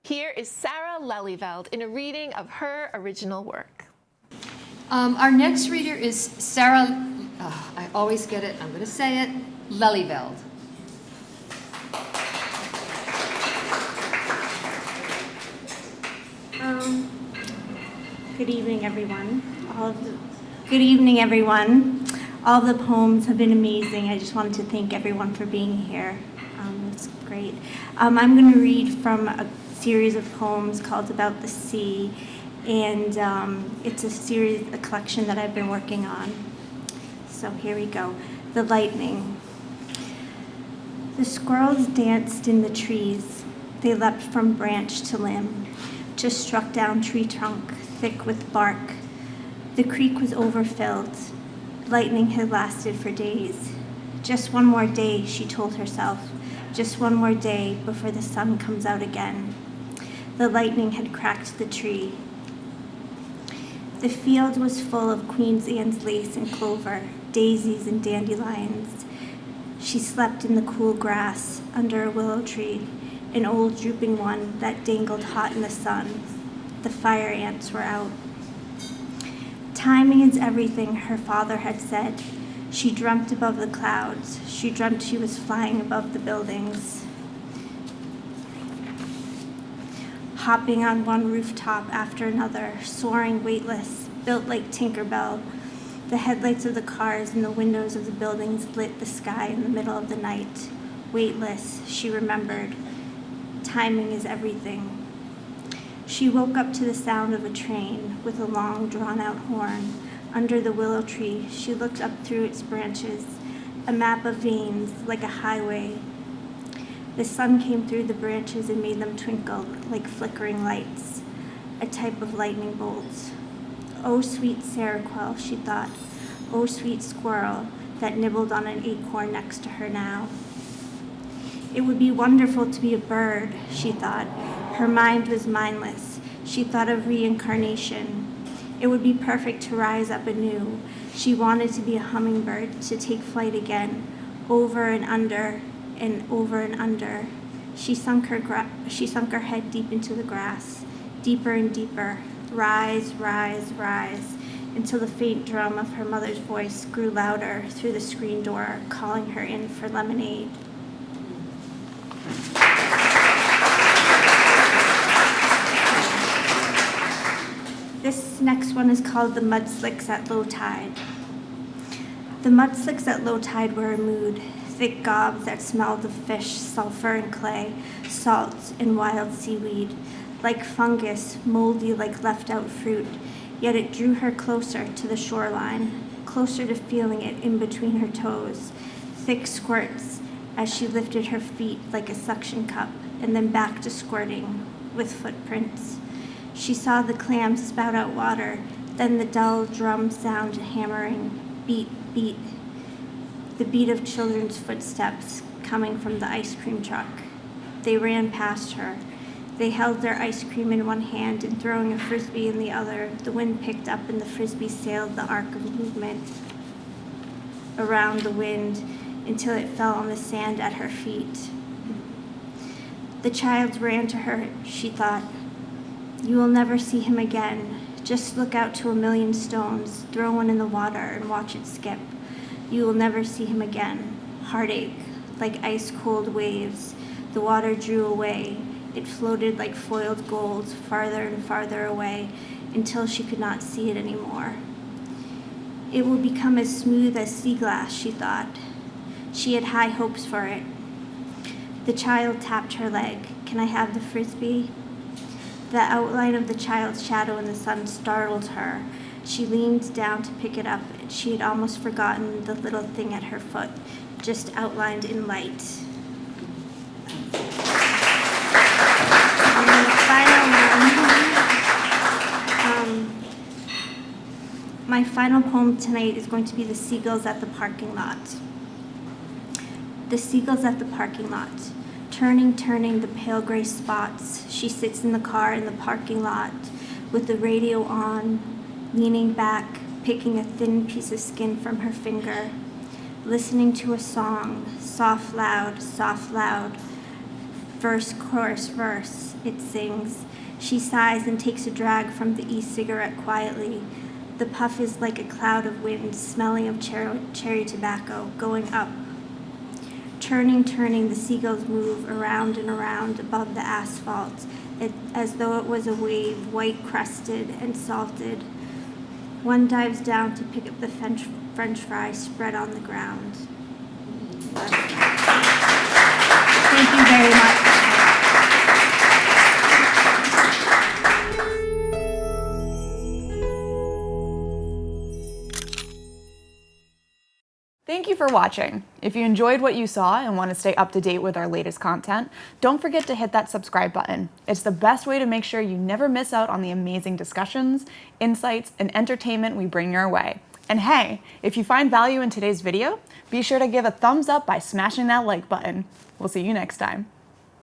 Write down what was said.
Here is Sara Lelyveld in a reading of her original work. Our next reader is Sara, I always get it, I'm going to say it, Lelyveld. Good evening, everyone. Good evening, everyone. All the poems have been amazing. I just wanted to thank everyone for being here. It's great. I'm going to read from a series of poems called About the Sea, and it's a collection that I've been working on. So here we go. The Lightning. The squirrels danced in the trees. They leapt from branch to limb, just struck down tree trunk, thick with bark. The creek was overfilled. Lightning had lasted for days. Just one more day, she told herself. Just one more day before the sun comes out again. The lightning had cracked the tree. The field was full of Queen's Anne's lace and clover, daisies and dandelions. She slept in the cool grass under a willow tree, an old drooping one that dangled hot in the sun. The fire ants were out. Timing is everything, her father had said. She dreamt above the clouds. She dreamt she was flying above the buildings. Hopping on one rooftop after another, soaring weightless, built like Tinkerbell. The headlights of the cars and the windows of the buildings lit the sky in the middle of the night. Weightless, she remembered. Timing is everything. She woke up to the sound of a train with a long, drawn-out horn. Under the willow tree, she looked up through its branches, a map of veins like a highway. The sun came through the branches and made them twinkle like flickering lights, a type of lightning bolt. Oh, sweet Seroquel, she thought. Oh, sweet squirrel that nibbled on an acorn next to her now. It would be wonderful to be a bird, she thought. Her mind was mindless. She thought of reincarnation. It would be perfect to rise up anew. She wanted to be a hummingbird, to take flight again, over and under and over and under. She sunk her head deep into the grass, deeper and deeper. Rise, rise, rise, until the faint drum of her mother's voice grew louder through the screen door, calling her in for lemonade. This next one is called The Mudslicks at Low Tide. The mudslicks at low tide were a mood, thick gobs that smelled of fish, sulfur and clay, salt and wild seaweed, like fungus, moldy like left-out fruit, yet it drew her closer to the shoreline, closer to feeling it in between her toes, thick squirts as she lifted her feet like a suction cup, and then back to squirting with footprints. She saw the clams spout out water, then the dull drum sound hammering, beat, beat, the beat of children's footsteps coming from the ice cream truck. They ran past her. They held their ice cream in one hand and throwing a frisbee in the other. The wind picked up and the frisbee sailed the arc of movement around the wind until it fell on the sand at her feet. The child ran to her, she thought. You will never see him again. Just look out to a million stones, throw one in the water and watch it skip. You will never see him again. Heartache, like ice-cold waves. The water drew away. It floated like foiled gold, farther and farther away, until she could not see it anymore. It will become as smooth as sea glass, she thought. She had high hopes for it. The child tapped her leg. Can I have the frisbee? The outline of the child's shadow in the sun startled her. She leaned down to pick it up. She had almost forgotten the little thing at her foot, just outlined in light. And then the final one. My final poem tonight is going to be The Seagulls at the Parking Lot. The seagulls at the parking lot. Turning the pale gray spots. She sits in the car in the parking lot with the radio on, leaning back, picking a thin piece of skin from her finger, listening to a song, soft, loud, verse, chorus, verse, it sings. She sighs and takes a drag from the e-cigarette quietly. The puff is like a cloud of wind, smelling of cherry tobacco, going up. Turning, the seagulls move around and around above the asphalt, as though it was a wave, white-crested and salted. One dives down to pick up the French fry spread on the ground. Thank you very much. Thank you for watching. If you enjoyed what you saw and want to stay up to date with our latest content, don't forget to hit that subscribe button. It's the best way to make sure you never miss out on the amazing discussions, insights, and entertainment we bring your way. And hey, if you find value in today's video, be sure to give a thumbs up by smashing that like button. We'll see you next time.